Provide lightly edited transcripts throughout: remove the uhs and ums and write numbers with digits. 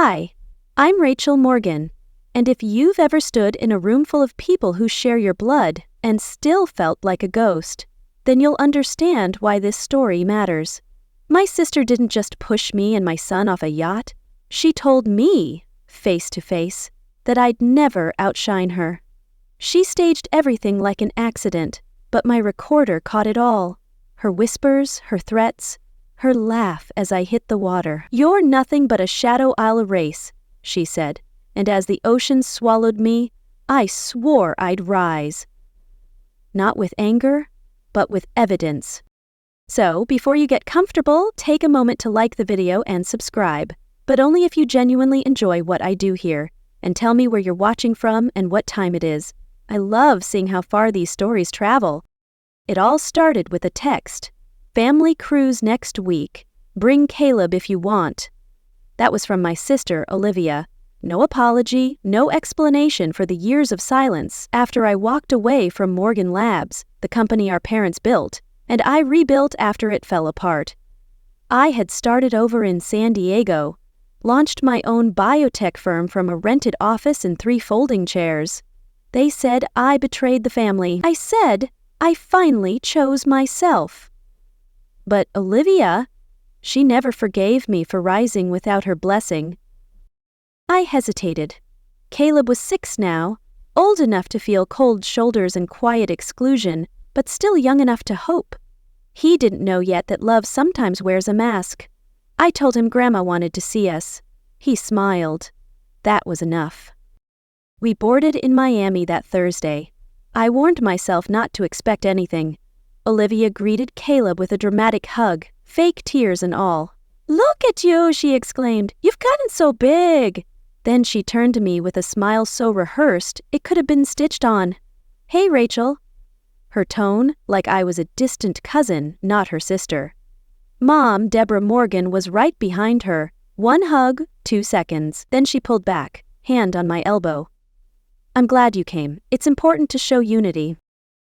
Hi, I'm Rachel Morgan, and if you've ever stood in a room full of people who share your blood and still felt like a ghost, then you'll understand why this story matters. My sister didn't just push me and my son off a yacht. She told me, face to face, that I'd never outshine her. She staged everything like an accident, but my recorder caught it all. Her whispers, her threats, her laugh as I hit the water. "You're nothing but a shadow I'll erase," she said, and as the ocean swallowed me, I swore I'd rise. Not with anger, but with evidence. So, before you get comfortable, take a moment to like the video and subscribe, but only if you genuinely enjoy what I do here, and tell me where you're watching from and what time it is. I love seeing how far these stories travel. It all started with a text. "Family cruise next week. Bring Caleb if you want." That was from my sister, Olivia. No apology, no explanation for the years of silence after I walked away from Morgan Labs, the company our parents built, and I rebuilt after it fell apart. I had started over in San Diego, launched my own biotech firm from a rented office and 3 folding chairs. They said I betrayed the family. I said I finally chose myself. But Olivia, she never forgave me for rising without her blessing. I hesitated. Caleb was 6 now, old enough to feel cold shoulders and quiet exclusion, but still young enough to hope. He didn't know yet that love sometimes wears a mask. I told him Grandma wanted to see us. He smiled. That was enough. We boarded in Miami that Thursday. I warned myself not to expect anything. Olivia greeted Caleb with a dramatic hug, fake tears and all. "Look at you," she exclaimed. "You've gotten so big." Then she turned to me with a smile so rehearsed it could have been stitched on. "Hey, Rachel." Her tone, like I was a distant cousin, not her sister. Mom, Deborah Morgan, was right behind her. 1 hug, 2 seconds. Then she pulled back, hand on my elbow. "I'm glad you came. It's important to show unity."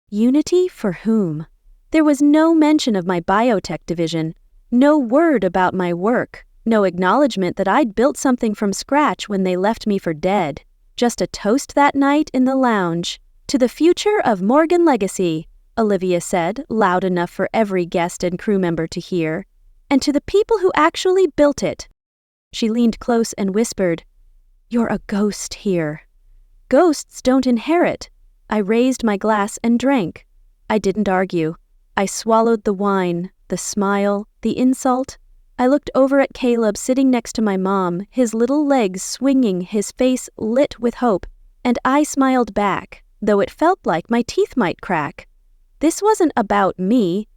Unity for whom? There was no mention of my biotech division, no word about my work, no acknowledgement that I'd built something from scratch when they left me for dead. Just a toast that night in the lounge. "To the future of Morgan Legacy," Olivia said, loud enough for every guest and crew member to hear. "And to the people who actually built it." She leaned close and whispered, "You're a ghost here." Ghosts don't inherit. I raised my glass and drank. I didn't argue. I swallowed the wine, the smile, the insult. I looked over at Caleb sitting next to my mom, his little legs swinging, his face lit with hope, and I smiled back, though it felt like my teeth might crack. This wasn't about me.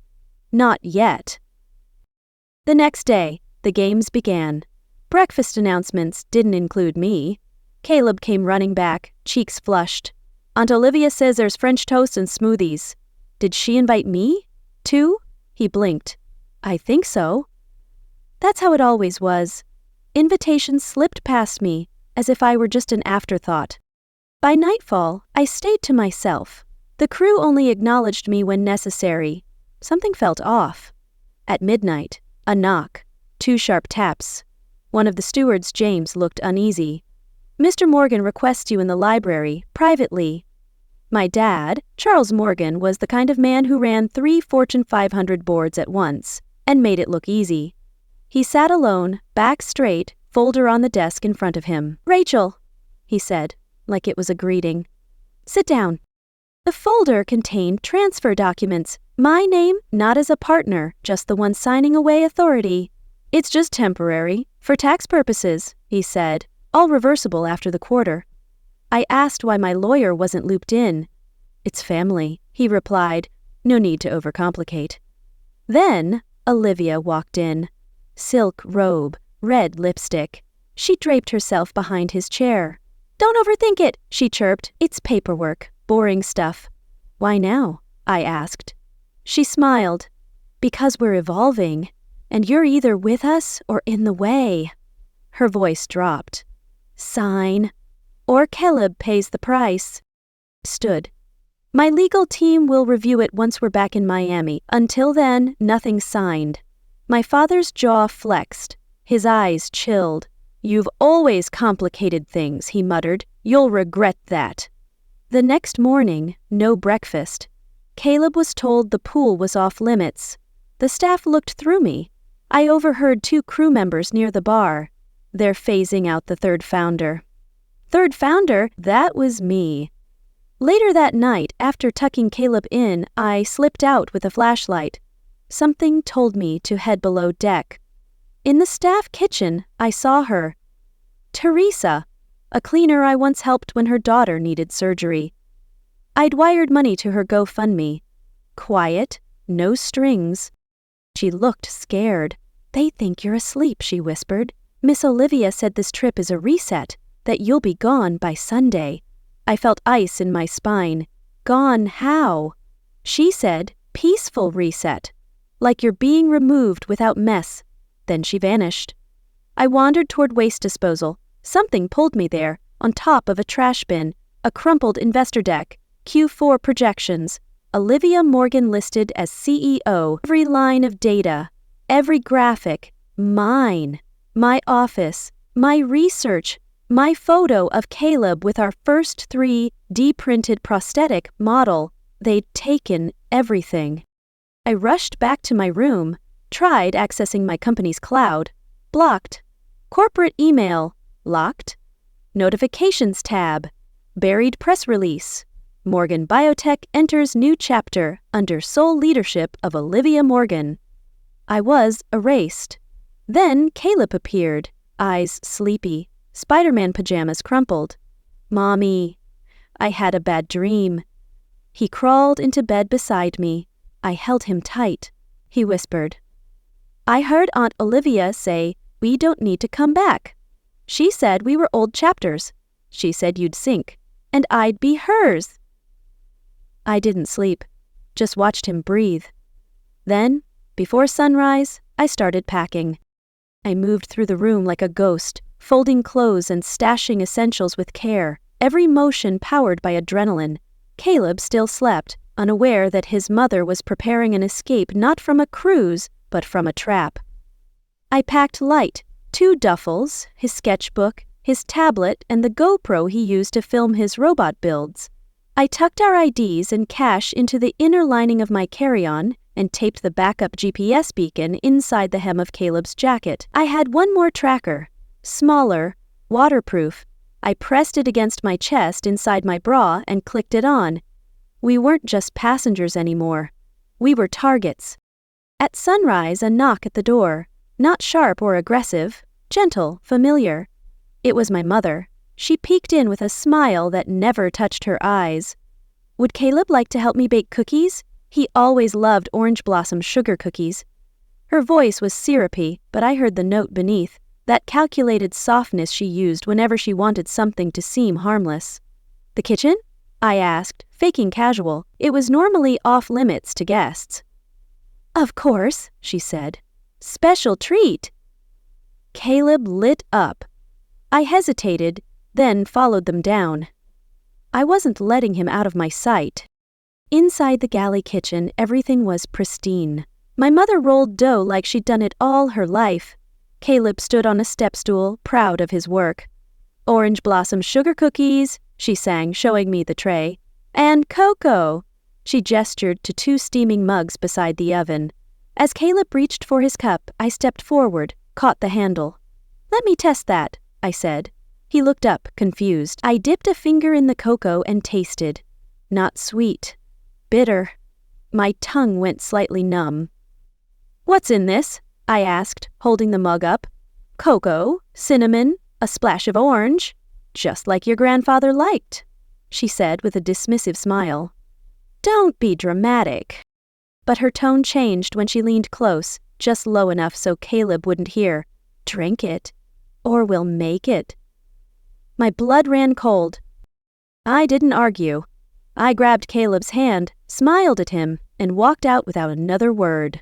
Not yet. The next day, the games began. Breakfast announcements didn't include me. Caleb came running back, cheeks flushed. "Aunt Olivia says there's French toast and smoothies. Did she invite me, too?" He blinked. "I think so." That's how it always was. Invitations slipped past me, as if I were just an afterthought. By nightfall, I stayed to myself. The crew only acknowledged me when necessary. Something felt off. At midnight, a knock, 2 sharp taps. One of the stewards, James, looked uneasy. "Mr. Morgan requests you in the library, privately." My dad, Charles Morgan, was the kind of man who ran 3 Fortune 500 boards at once, and made it look easy. He sat alone, back straight, folder on the desk in front of him. "Rachel," he said, like it was a greeting. "Sit down." The folder contained transfer documents. My name, not as a partner, just the one signing away authority. "It's just temporary, for tax purposes," he said, all reversible after the quarter. I asked why my lawyer wasn't looped in. "It's family," he replied. "No need to overcomplicate." Then Olivia walked in. Silk robe, red lipstick. She draped herself behind his chair. "Don't overthink it," she chirped. "It's paperwork, boring stuff." "Why now?" I asked. She smiled. "Because we're evolving, and you're either with us or in the way." Her voice dropped. "Sign, or Caleb pays the price." Stood. "My legal team will review it once we're back in Miami. Until then, nothing signed." My father's jaw flexed. His eyes chilled. "You've always complicated things," he muttered. "You'll regret that." The next morning, no breakfast. Caleb was told the pool was off limits. The staff looked through me. I overheard 2 crew members near the bar. They're phasing out the third founder. Third founder? That was me. Later that night, after tucking Caleb in, I slipped out with a flashlight. Something told me to head below deck. In the staff kitchen, I saw her. Teresa, a cleaner I once helped when her daughter needed surgery. I'd wired money to her GoFundMe. Quiet, no strings. She looked scared. "They think you're asleep," she whispered. "Miss Olivia said this trip is a reset, that you'll be gone by Sunday." I felt ice in my spine. Gone how? She said, "Peaceful reset. Like you're being removed without mess." Then she vanished. I wandered toward waste disposal. Something pulled me there, on top of a trash bin, a crumpled investor deck, Q4 projections, Olivia Morgan listed as CEO, every line of data, every graphic, mine, my office, my research, my photo of Caleb with our first 3D printed prosthetic model. They'd taken everything. I rushed back to my room, tried accessing my company's cloud, blocked. Corporate email, locked. Notifications tab, buried press release. Morgan Biotech enters new chapter under sole leadership of Olivia Morgan. I was erased. Then Caleb appeared, eyes sleepy, Spider-Man pajamas crumpled. "Mommy, I had a bad dream." He crawled into bed beside me. I held him tight. He whispered, "I heard Aunt Olivia say, we don't need to come back. She said we were old chapters. She said you'd sink, and I'd be hers." I didn't sleep, just watched him breathe. Then, before sunrise, I started packing. I moved through the room like a ghost, folding clothes and stashing essentials with care, every motion powered by adrenaline. Caleb still slept, unaware that his mother was preparing an escape not from a cruise, but from a trap. I packed light, 2 duffels, his sketchbook, his tablet, and the GoPro he used to film his robot builds. I tucked our IDs and cash into the inner lining of my carry-on and taped the backup GPS beacon inside the hem of Caleb's jacket. I had one more tracker, smaller, waterproof. I pressed it against my chest inside my bra and clicked it on. We weren't just passengers anymore. We were targets. At sunrise, a knock at the door. Not sharp or aggressive, gentle, familiar. It was my mother. She peeked in with a smile that never touched her eyes. Would Caleb like to help me bake cookies? He always loved orange blossom sugar cookies. Her voice was syrupy, but I heard the note beneath, that calculated softness she used whenever she wanted something to seem harmless. "The kitchen?" I asked, faking casual. It was normally off-limits to guests. "Of course," she said. "Special treat." Caleb lit up. I hesitated, then followed them down. I wasn't letting him out of my sight. Inside the galley kitchen, everything was pristine. My mother rolled dough like she'd done it all her life. Caleb stood on a step stool, proud of his work. "Orange blossom sugar cookies," she sang, showing me the tray. "And cocoa." She gestured to 2 steaming mugs beside the oven. As Caleb reached for his cup, I stepped forward, caught the handle. "Let me test that," I said. He looked up, confused. I dipped a finger in the cocoa and tasted. Not sweet. Bitter. My tongue went slightly numb. "What's in this?" I asked, holding the mug up. "Cocoa, cinnamon, a splash of orange. Just like your grandfather liked," she said with a dismissive smile. "Don't be dramatic." But her tone changed when she leaned close, just low enough so Caleb wouldn't hear. "Drink it, or we'll make it." My blood ran cold. I didn't argue. I grabbed Caleb's hand, smiled at him, and walked out without another word.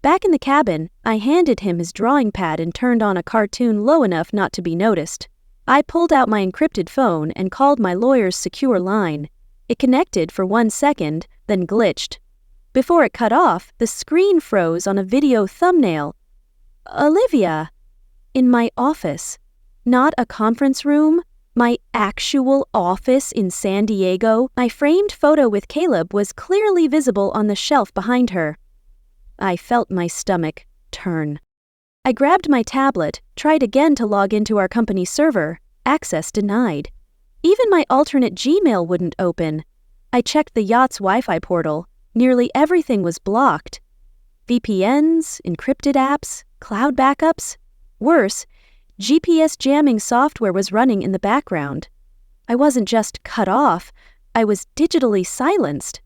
Back in the cabin, I handed him his drawing pad and turned on a cartoon low enough not to be noticed. I pulled out my encrypted phone and called my lawyer's secure line. It connected for 1 second, then glitched. Before it cut off, the screen froze on a video thumbnail. Olivia. In my office. Not a conference room. My actual office in San Diego. My framed photo with Caleb was clearly visible on the shelf behind her. I felt my stomach turn. I grabbed my tablet, tried again to log into our company server. Access denied. Even my alternate Gmail wouldn't open. I checked the Yacht's Wi-Fi portal. Nearly everything was blocked. VPNs, encrypted apps, cloud backups. Worse, GPS jamming software was running in the background. I wasn't just cut off, I was digitally silenced.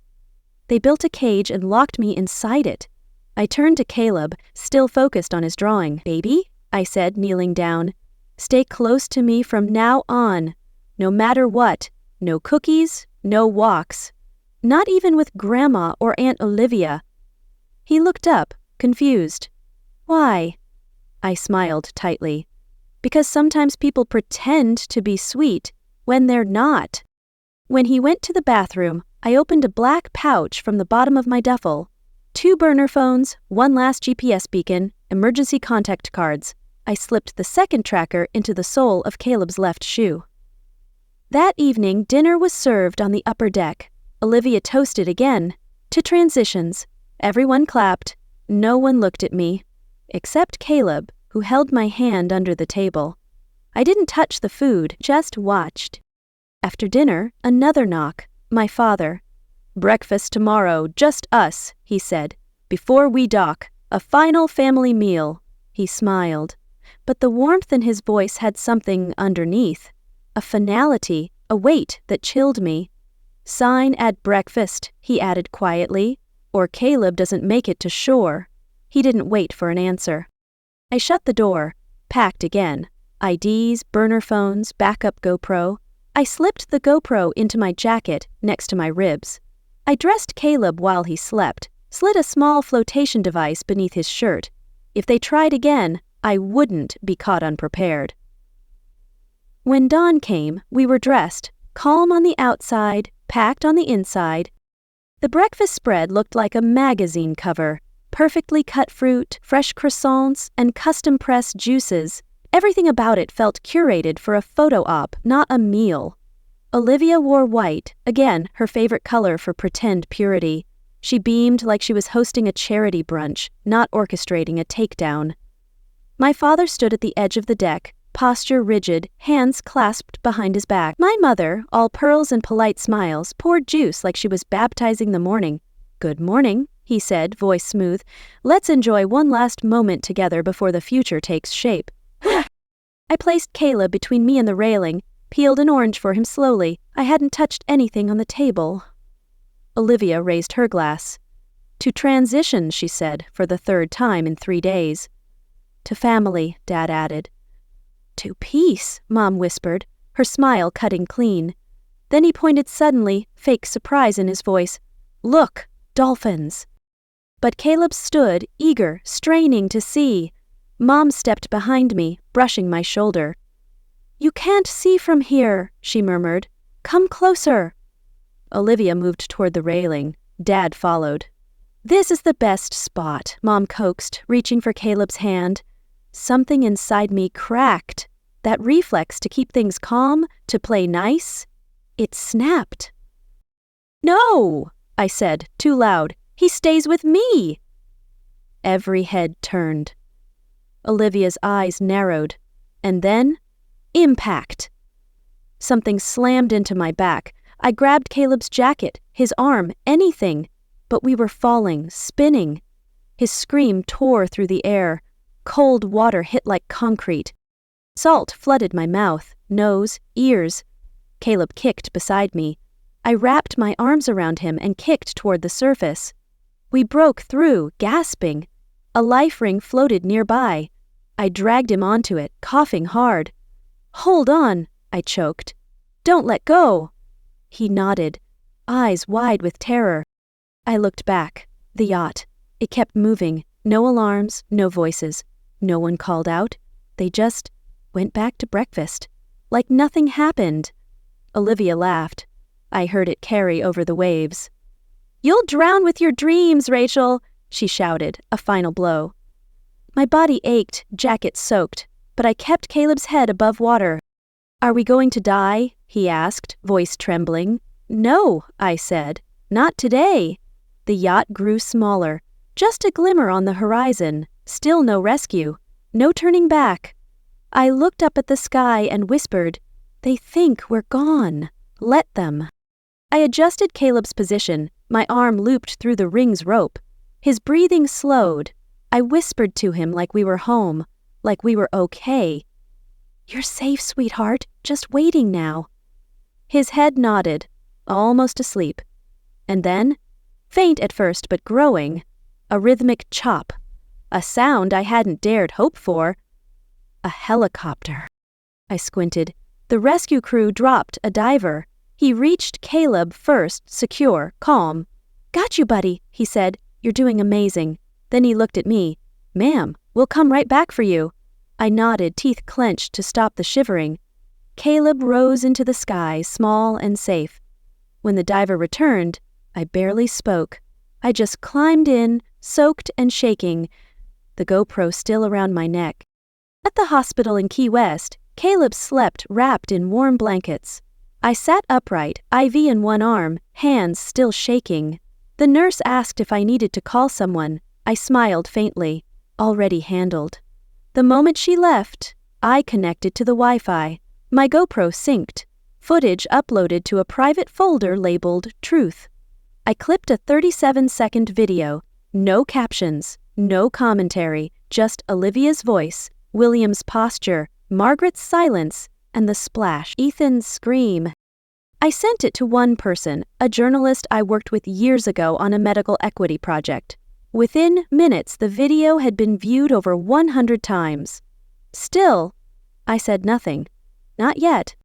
They built a cage and locked me inside it. I turned to Caleb, still focused on his drawing. "Baby," I said, kneeling down. "Stay close to me from now on. No matter what. No cookies, no walks. Not even with Grandma or Aunt Olivia." He looked up, confused. "Why?" I smiled tightly. "Because sometimes people pretend to be sweet when they're not." When he went to the bathroom, I opened a black pouch from the bottom of my duffel. 2 burner phones, 1 last GPS beacon, emergency contact cards. I slipped the second tracker into the sole of Caleb's left shoe. That evening, dinner was served on the upper deck. Olivia toasted again. To transitions. Everyone clapped. No one looked at me. Except Caleb, who held my hand under the table. I didn't touch the food, just watched. After dinner, another knock. My father. "Breakfast tomorrow, just us," he said. "Before we dock, a final family meal." He smiled. But the warmth in his voice had something underneath. A finality, a weight that chilled me. "Sign at breakfast," he added quietly, "or Caleb doesn't make it to shore." He didn't wait for an answer. I shut the door, packed again. IDs, burner phones, backup GoPro. I slipped the GoPro into my jacket next to my ribs. I dressed Caleb while he slept, slid a small flotation device beneath his shirt. If they tried again, I wouldn't be caught unprepared. When dawn came, we were dressed, calm on the outside, packed on the inside. The breakfast spread looked like a magazine cover. Perfectly cut fruit, fresh croissants, and custom-pressed juices. Everything about it felt curated for a photo op, not a meal. Olivia wore white, again her favorite color for pretend purity. She beamed like she was hosting a charity brunch, not orchestrating a takedown. My father stood at the edge of the deck, posture rigid, hands clasped behind his back. My mother, all pearls and polite smiles, poured juice like she was baptizing the morning. "Good morning," he said, voice smooth. "Let's enjoy one last moment together before the future takes shape." I placed Caleb between me and the railing, peeled an orange for him slowly. I hadn't touched anything on the table. Olivia raised her glass. "To transition," she said, for the 3rd time in 3 days. "To family," Dad added. "To peace," Mom whispered, her smile cutting clean. Then he pointed suddenly, fake surprise in his voice. "Look, dolphins." But Caleb stood, eager, straining to see. Mom stepped behind me, brushing my shoulder. "You can't see from here," she murmured. "Come closer." Olivia moved toward the railing. Dad followed. "This is the best spot," Mom coaxed, reaching for Caleb's hand. Something inside me cracked. That reflex to keep things calm, to play nice. It snapped. "No," I said, too loud. "He stays with me." Every head turned. Olivia's eyes narrowed. And then, impact. Something slammed into my back. I grabbed Caleb's jacket, his arm, anything. But we were falling, spinning. His scream tore through the air. Cold water hit like concrete. Salt flooded my mouth, nose, ears. Caleb kicked beside me. I wrapped my arms around him and kicked toward the surface. We broke through, gasping. A life ring floated nearby. I dragged him onto it, coughing hard. "Hold on," I choked. "Don't let go." He nodded, eyes wide with terror. I looked back. The yacht. It kept moving. No alarms, no voices. No one called out. They just went back to breakfast. Like nothing happened. Olivia laughed. I heard it carry over the waves. "You'll drown with your dreams, Rachel," she shouted, a final blow. My body ached, jacket soaked. but I kept Caleb's head above water. "Are we going to die?" he asked, voice trembling. "No," I said. "Not today." The yacht grew smaller, just a glimmer on the horizon, still no rescue, no turning back. I looked up at the sky and whispered, "They think we're gone. Let them." I adjusted Caleb's position, my arm looped through the ring's rope. His breathing slowed. I whispered to him like we were home, like we were okay. "You're safe, sweetheart, just waiting now." His head nodded, almost asleep. And then, faint at first but growing, a rhythmic chop, a sound I hadn't dared hope for. A helicopter. I squinted. The rescue crew dropped a diver. He reached Caleb first, secure, calm. "Got you, buddy," he said. "You're doing amazing." Then he looked at me. "Ma'am, we'll come right back for you." I nodded, teeth clenched to stop the shivering. Caleb rose into the sky, small and safe. When the diver returned, I barely spoke. I just climbed in, soaked and shaking, the GoPro still around my neck. At the hospital in Key West, Caleb slept wrapped in warm blankets. I sat upright, IV in one arm, hands still shaking. The nurse asked if I needed to call someone. I smiled faintly. Already handled. The moment she left, I connected to the Wi-Fi. My GoPro synced. Footage uploaded to a private folder labeled Truth. I clipped a 37-second video. No captions, no commentary, just Olivia's voice, William's posture, Margaret's silence, and the splash, Ethan's scream. I sent it to one person, a journalist I worked with years ago on a medical equity project. Within minutes, the video had been viewed over 100 times. Still, I said nothing. Not yet.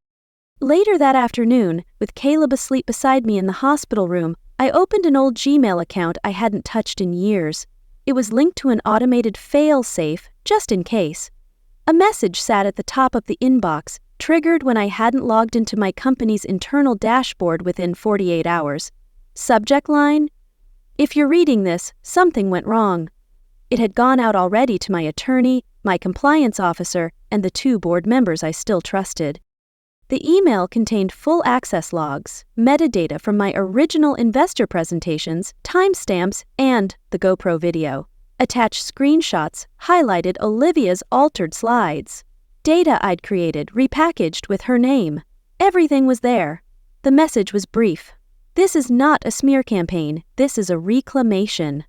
Later that afternoon, with Caleb asleep beside me in the hospital room, I opened an old Gmail account I hadn't touched in years. It was linked to an automated fail-safe, just in case. A message sat at the top of the inbox, triggered when I hadn't logged into my company's internal dashboard within 48 hours. Subject line: "If you're reading this, something went wrong." It had gone out already to my attorney, my compliance officer, and the 2 board members I still trusted. The email contained full access logs, metadata from my original investor presentations, timestamps, and the GoPro video. Attached screenshots highlighted Olivia's altered slides. Data I'd created, repackaged with her name. Everything was there. The message was brief. "This is not a smear campaign. This is a reclamation."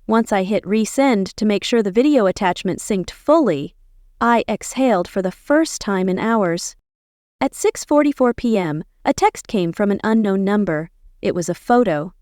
Once I hit resend to make sure the video attachment synced fully, I exhaled for the first time in hours. At 6:44 p.m., a text came from an unknown number. It was a photo.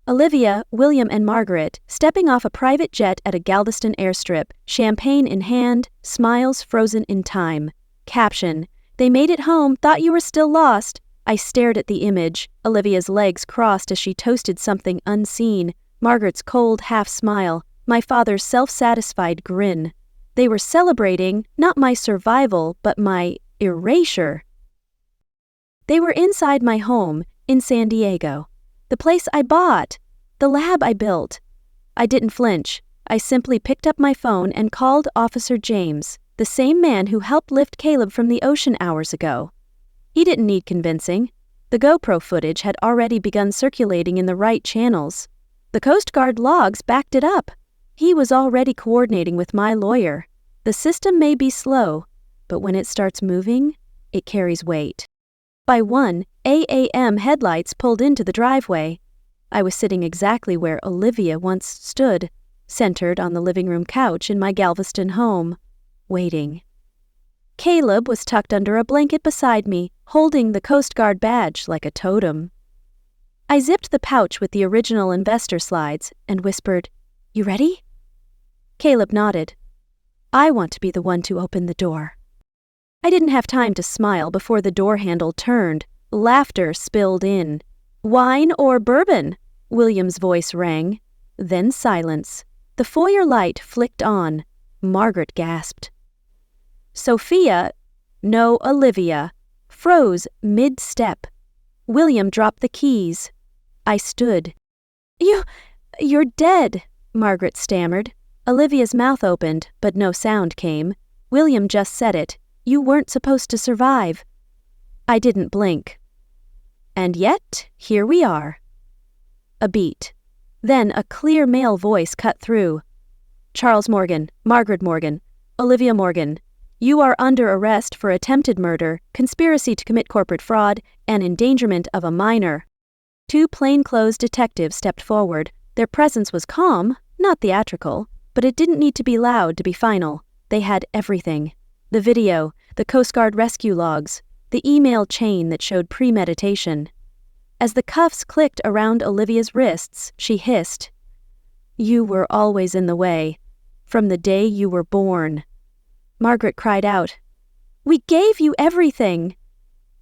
Olivia, William, and Margaret stepping off a private jet at a Galveston airstrip, champagne in hand, smiles frozen in time. Caption: "They made it home, thought you were still lost." I stared at the image, Olivia's legs crossed as she toasted something unseen, Margaret's cold half-smile, my father's self-satisfied grin. They were celebrating, not my survival, but my erasure. They were inside my home, in San Diego. The place I bought, the lab I built. I didn't flinch. I simply picked up my phone and called Officer James, the same man who helped lift Caleb from the ocean hours ago. He didn't need convincing. The GoPro footage had already begun circulating in the right channels. The Coast Guard logs backed it up. He was already coordinating with my lawyer. The system may be slow, but when it starts moving, it carries weight. By 1 a.m. headlights pulled into the driveway. I was sitting exactly where Olivia once stood, centered on the living room couch in my Galveston home, waiting. Caleb was tucked under a blanket beside me, holding the Coast Guard badge like a totem. I zipped the pouch with the original investor slides and whispered, "You ready?" Caleb nodded. "I want to be the one to open the door." I didn't have time to smile before the door handle turned. Laughter spilled in. "Wine or bourbon?" William's voice rang. Then silence. The foyer light flicked on. Margaret gasped. Olivia, froze mid-step. William dropped the keys. I stood. You're dead," Margaret stammered. Olivia's mouth opened, but no sound came. William just said it. You weren't supposed to survive. I didn't blink. And yet, here we are. A beat. Then a clear male voice cut through. Charles Morgan, Margaret Morgan, Olivia Morgan, you are under arrest for attempted murder, conspiracy to commit corporate fraud, and endangerment of a minor. Two plainclothes detectives stepped forward. Their presence was calm, not theatrical, but it didn't need to be loud to be final. They had everything. The video, the Coast Guard rescue logs, the email chain that showed premeditation. As the cuffs clicked around Olivia's wrists, she hissed, "You were always in the way, from the day you were born." Margaret cried out, "We gave you everything."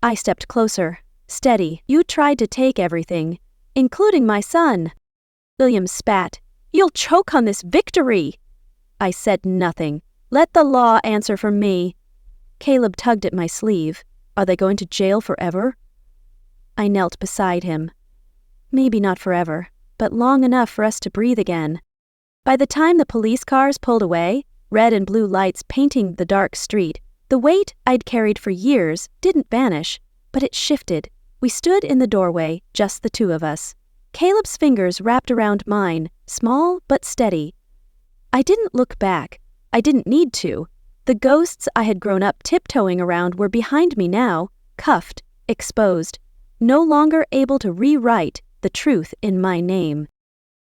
I stepped closer. "Steady, you tried to take everything, including my son." William spat, "You'll choke on this victory." I said nothing. "Let the law answer for me." Caleb tugged at my sleeve. "Are they going to jail forever?" I knelt beside him. Maybe not forever, but long enough for us to breathe again. By the time the police cars pulled away, red and blue lights painting the dark street, the weight I'd carried for years didn't vanish, but it shifted. We stood in the doorway, just the two of us. Caleb's fingers wrapped around mine, small but steady. I didn't look back. I didn't need to. The ghosts I had grown up tiptoeing around were behind me now, cuffed, exposed, no longer able to rewrite the truth in my name.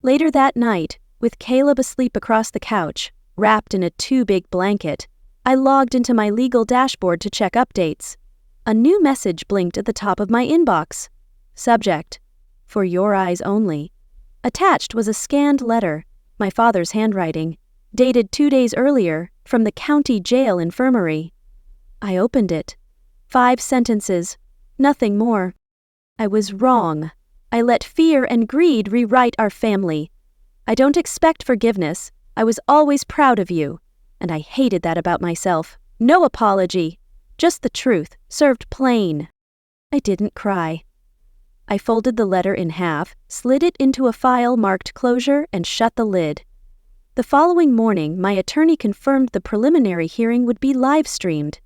Later that night, with Caleb asleep across the couch, wrapped in a too-big blanket, I logged into my legal dashboard to check updates. A new message blinked at the top of my inbox. Subject: For your eyes only. Attached was a scanned letter, my father's handwriting, dated 2 days earlier, from the county jail infirmary. I opened it. 5 sentences, nothing more. I was wrong. I let fear and greed rewrite our family. I don't expect forgiveness. I was always proud of you, and I hated that about myself. No apology, just the truth, served plain. I didn't cry. I folded the letter in half, slid it into a file marked closure, and shut the lid. The following morning, my attorney confirmed the preliminary hearing would be live-streamed.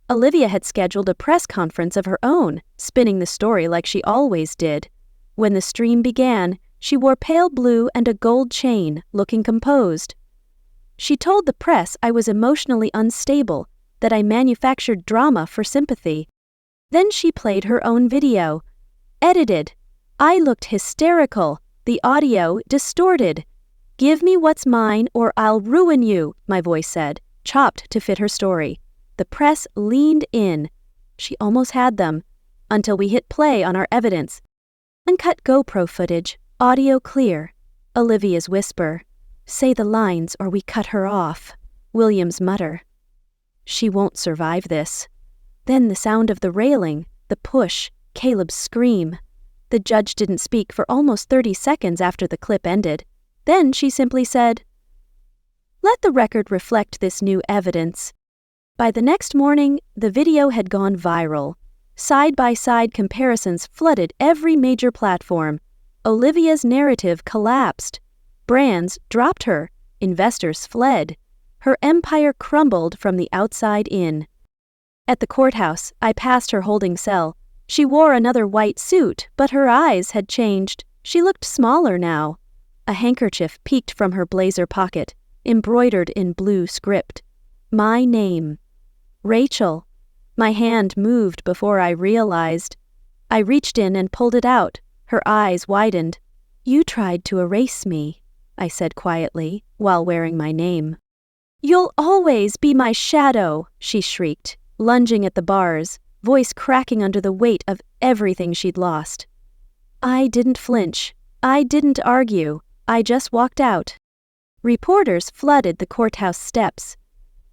Olivia had scheduled a press conference of her own, spinning the story like she always did. When the stream began, she wore pale blue and a gold chain, looking composed. She told the press I was emotionally unstable, that I manufactured drama for sympathy. Then she played her own video. Edited. I looked hysterical, the audio distorted. "Give me what's mine or I'll ruin you," my voice said, chopped to fit her story. The press leaned in. She almost had them, until we hit play on our evidence. Uncut GoPro footage, audio clear. Olivia's whisper, "Say the lines or we cut her off." William's mutter, "She won't survive this." Then the sound of the railing, the push, Caleb's scream. The judge didn't speak for almost 30 seconds after the clip ended. Then she simply said, "Let the record reflect this new evidence." By the next morning, the video had gone viral. Side-by-side comparisons flooded every major platform. Olivia's narrative collapsed. Brands dropped her. Investors fled. Her empire crumbled from the outside in. At the courthouse, I passed her holding cell. She wore another white suit, but her eyes had changed. She looked smaller now. A handkerchief peeked from her blazer pocket, embroidered in blue script. My name. Rachel. My hand moved before I realized. I reached in and pulled it out. Her eyes widened. "You tried to erase me," I said quietly, while wearing my name. "You'll always be my shadow," she shrieked, lunging at the bars, voice cracking under the weight of everything she'd lost. I didn't flinch. I didn't argue. I just walked out. Reporters flooded the courthouse steps.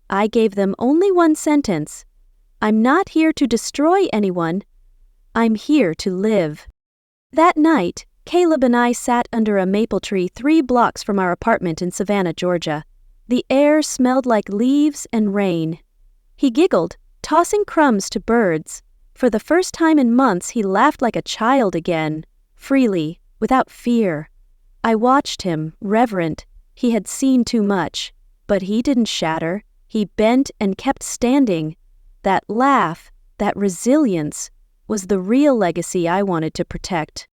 I gave them only one sentence. "I'm not here to destroy anyone. I'm here to live." That night, Caleb and I sat under a maple tree 3 blocks from our apartment in Savannah, Georgia. The air smelled like leaves and rain. He giggled, tossing crumbs to birds. For the first time in months, he laughed like a child again, freely, without fear. I watched him, reverent. He had seen too much, but he didn't shatter. He bent and kept standing. That laugh, that resilience, was the real legacy I wanted to protect.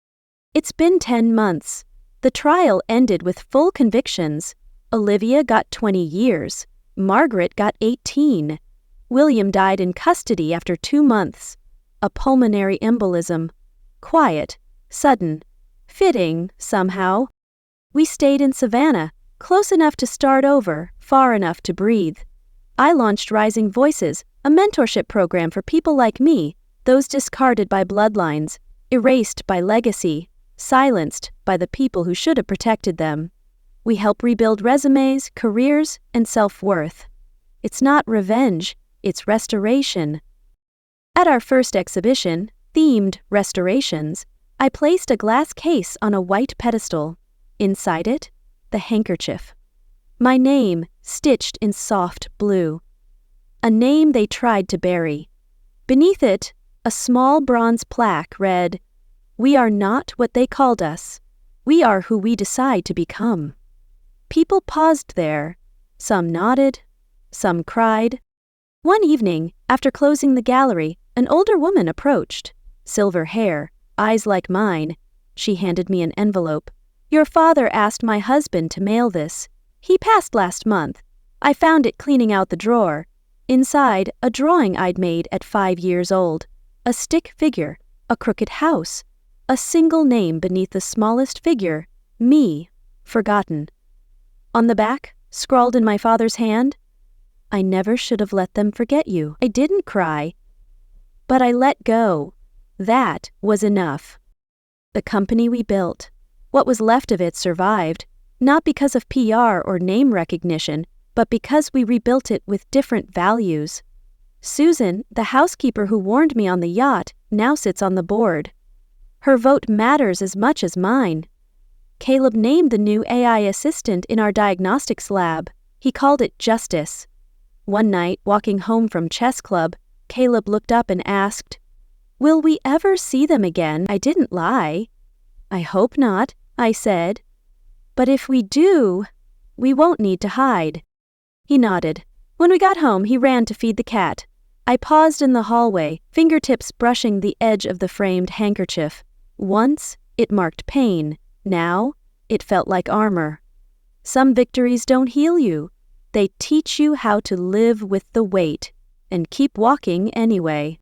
It's been 10 months. The trial ended with full convictions. Olivia got 20 years. Margaret got 18. William died in custody after 2 months. A pulmonary embolism. Quiet, sudden, fitting, somehow. We stayed in Savannah, close enough to start over, far enough to breathe. I launched Rising Voices, a mentorship program for people like me, those discarded by bloodlines, erased by legacy, silenced by the people who should have protected them. We help rebuild resumes, careers, and self-worth. It's not revenge, it's restoration. At our first exhibition, themed Restorations, I placed a glass case on a white pedestal. Inside it, the handkerchief. My name, stitched in soft blue. A name they tried to bury. Beneath it, a small bronze plaque read, "We are not what they called us. We are who we decide to become." People paused there. Some nodded. Some cried. One evening, after closing the gallery, an older woman approached. Silver hair, eyes like mine. She handed me an envelope. "Your father asked my husband to mail this. He passed last month. I found it cleaning out the drawer. Inside, a drawing I'd made at 5 years old. A stick figure, a crooked house. A single name beneath the smallest figure, me, forgotten. On the back, scrawled in my father's hand, I never should have let them forget you." I didn't cry, but I let go. That was enough. The company we built, what was left of it, survived, not because of PR or name recognition, but because we rebuilt it with different values. Susan, the housekeeper who warned me on the yacht, now sits on the board. Her vote matters as much as mine. Caleb named the new AI assistant in our diagnostics lab. He called it Justice. One night, walking home from chess club, Caleb looked up and asked, "Will we ever see them again?" I didn't lie. "I hope not," I said. "But if we do, we won't need to hide." He nodded. When we got home, he ran to feed the cat. I paused in the hallway, fingertips brushing the edge of the framed handkerchief. Once, it marked pain. Now, it felt like armor. Some victories don't heal you. They teach you how to live with the weight and keep walking anyway.